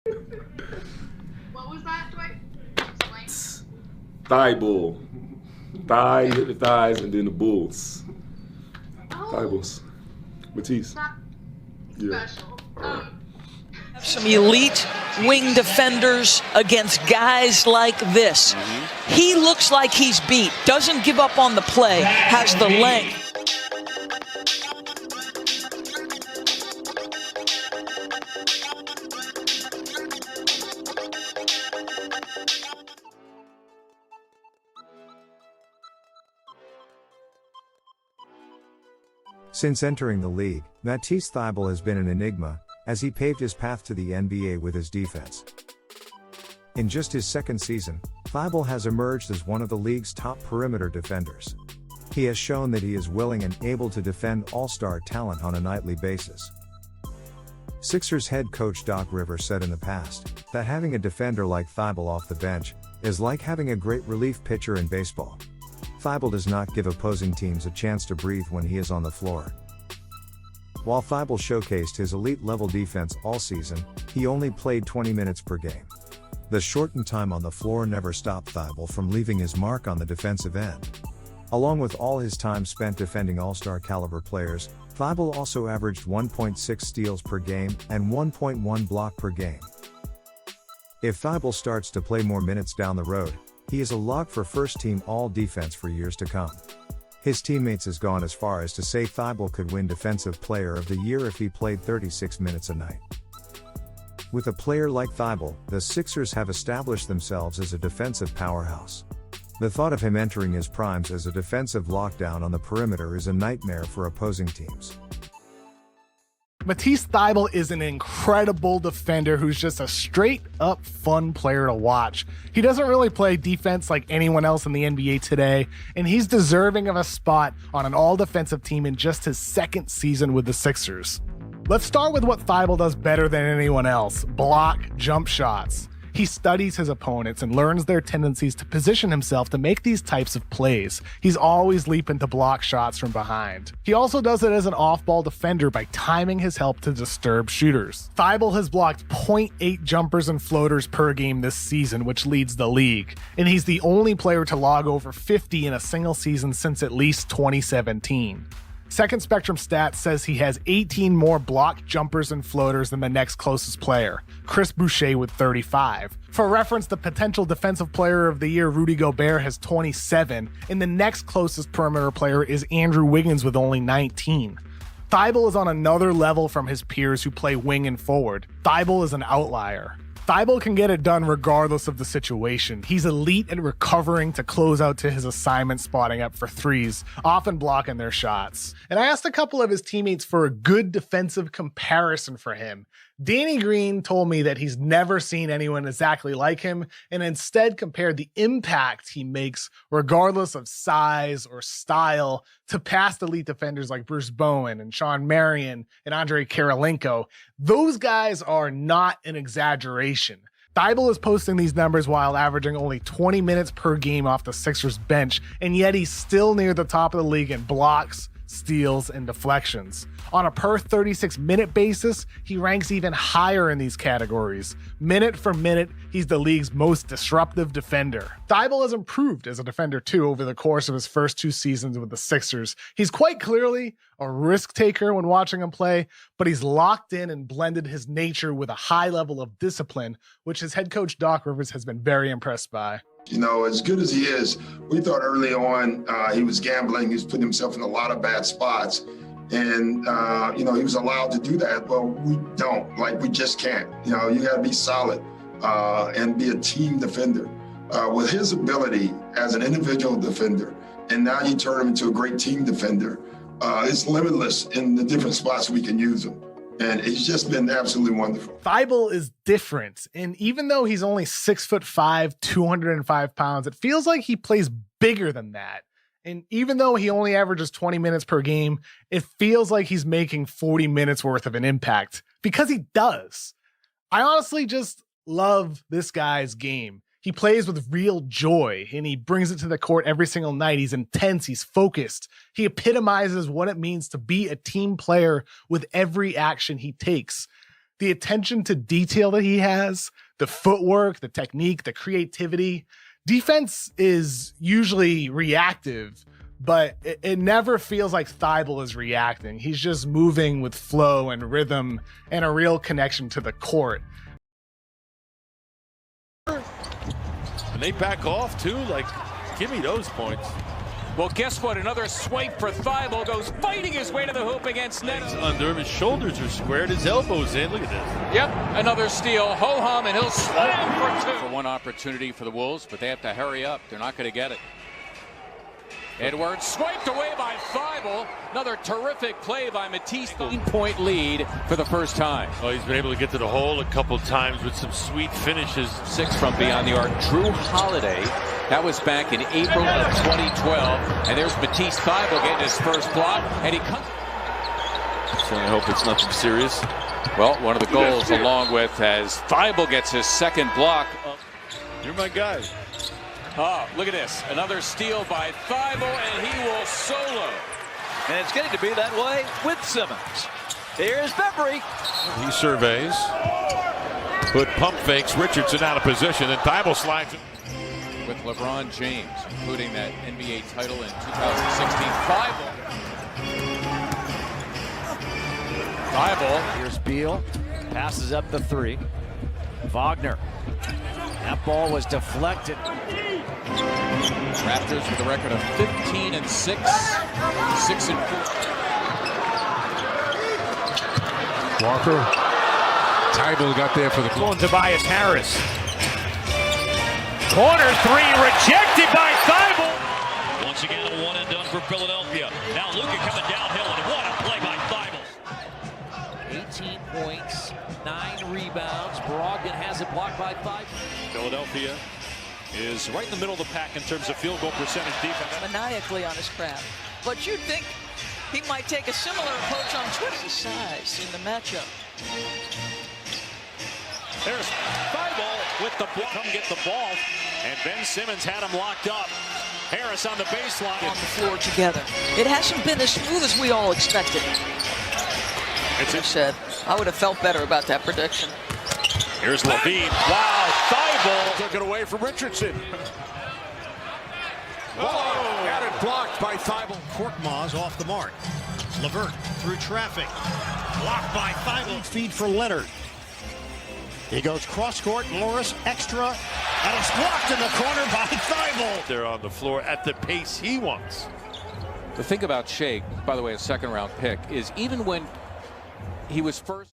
What was that, Dwight? Explain. Thybulle. Thigh, you hit the thighs, and then the bulls. Oh, Thybulles. Matisse. not Yeah. special. Some elite wing defenders against guys like this. He looks like he's beat, doesn't give up on the play, has the length. Since entering the league, Matisse Thybulle has been an enigma, as he paved his path to the NBA with his defense. In just his second season, Thybulle has emerged as one of the league's top perimeter defenders. He has shown that he is willing and able to defend all-star talent on a nightly basis. Sixers head coach Doc Rivers said in the past that having a defender like Thybulle off the bench is like having a great relief pitcher in baseball. Thybulle does not give opposing teams a chance to breathe when he is on the floor. While Thybulle showcased his elite-level defense all season, he only played 20 minutes per game. The shortened time on the floor never stopped Thybulle from leaving his mark on the defensive end. Along with all his time spent defending all-star caliber players, Thybulle also averaged 1.6 steals per game and 1.1 block per game. If Thybulle starts to play more minutes down the road, he is a lock for first-team all-defense for years to come. His teammates has gone as far as to say Thybulle could win Defensive Player of the Year if he played 36 minutes a night. With a player like Thybulle, the Sixers have established themselves as a defensive powerhouse. The thought of him entering his primes as a defensive lockdown on the perimeter is a nightmare for opposing teams. Matisse Thybulle is an incredible defender who's just a straight-up fun player to watch. He doesn't really play defense like anyone else in the NBA today, and he's deserving of a spot on an all-defensive team in just his second season with the Sixers. Let's start with what Thybulle does better than anyone else: block jump shots. He studies his opponents and learns their tendencies to position himself to make these types of plays. He's always leaping to block shots from behind. He also does it as an off-ball defender by timing his help to disturb shooters. Thybulle has blocked 0.8 jumpers and floaters per game this season, which leads the league. And he's the only player to log over 50 in a single season since at least 2017. Second Spectrum Stats says he has 18 more blocked jumpers and floaters than the next closest player, Chris Boucher with 35. For reference, the potential Defensive Player of the Year, Rudy Gobert, has 27, and the next closest perimeter player is Andrew Wiggins with only 19. Thybulle is on another level from his peers who play wing and forward. Thybulle is an outlier. Thybulle can get it done regardless of the situation. He's elite at recovering to close out to his assignment, spotting up for threes, often blocking their shots. And I asked a couple of his teammates for a good defensive comparison for him. Danny Green told me that he's never seen anyone exactly like him, and instead compared the impact he makes, regardless of size or style, to past elite defenders like Bruce Bowen and Sean Marion and Andrei Kirilenko. Those guys are not an exaggeration. Thybulle is posting these numbers while averaging only 20 minutes per game off the Sixers bench, and yet he's still near the top of the league in blocks, steals, and deflections. On a per 36-minute basis, he ranks even higher in these categories. Minute for minute, he's the league's most disruptive defender. Thybulle has improved as a defender too over the course of his first two seasons with the Sixers. He's quite clearly a risk taker when watching him play, but he's locked in and blended his nature with a high level of discipline, which his head coach Doc Rivers has been very impressed by. You know, as good as he is, we thought early on he was gambling. He was putting himself in a lot of bad spots. And, he was allowed to do that. Well, we don't. We just can't. You got to be solid and be a team defender. With his ability as an individual defender, and now you turn him into a great team defender, it's limitless in the different spots we can use him. And he's just been absolutely wonderful. Thybulle is different. And even though he's only 6'5", 205 pounds, it feels like he plays bigger than that. And even though he only averages 20 minutes per game, it feels like he's making 40 minutes worth of an impact, because he does. I honestly just love this guy's game. He plays with real joy, and he brings it to the court every single night. He's intense. He's focused. He epitomizes what it means to be a team player with every action he takes. the attention to detail that he has, the footwork, the technique, the creativity. Defense is usually reactive, but it never feels like Thybulle is reacting. He's just moving with flow and rhythm and a real connection to the court. And they back off too, like, give me those points. Well, guess what? Another swipe for Thybulle, goes fighting his way to the hoop against Neto. He's under him, his shoulders are squared, his elbows in. Look at this. Yep, another steal. Ho-hum, and he'll slam for two. For one opportunity for the Wolves, but they have to hurry up. They're not going to get it. Edwards swiped away by Thybulle. Another terrific play by Matisse. 15-point lead for the first time. Oh, he's been able to get to the hole a couple times with some sweet finishes. 6 from beyond the arc. Drew Holiday. That was back in April of 2012. And there's Matisse Thybulle getting his first block. And he comes. So I hope it's nothing serious. Well, one of the goals along with as Thybulle gets his second block. You're my guy. Oh, look at this. Another steal by Thybulle, and he will solo. And it's getting to be that way with Simmons. Here's Bembry. He surveys. Put pump fakes. Richardson out of position, and Thybulle slides it. With LeBron James, including that NBA title in 2016. Thybulle. Here's Beal. Passes up the 3. Wagner. That ball was deflected. Raptors with a record of 15 and 6, 6 and 4. Walker. Thybulle got there for the goal. Tobias Harris. Corner 3 rejected by Thybulle. Once again, a one and done for Philadelphia. Now Luka coming downhill, and what a play by Thybulle. 18 points, 9 rebounds. Brogdon has it blocked by Thybulle. Philadelphia is right in the middle of the pack in terms of field goal percentage defense. Maniacally on his craft. But you'd think he might take a similar approach on Twitter. His size in the matchup. There's Thybulle with the block. Come get the ball. And Ben Simmons had him locked up. Harris on the baseline. On the floor together. It hasn't been as smooth as we all expected. It's said, I would have felt better about that prediction. Here's Levine. Wow, Thybulle took it away from Richardson. Whoa! Got it blocked by Thybulle. Korkmaz off the mark. Levert through traffic. Blocked by Thybulle. Feed for Leonard. He goes cross court. Morris extra. And it's blocked in the corner by Thybulle. They're on the floor at the pace he wants. The thing about Shake, by the way, a second round pick, is even when he was first.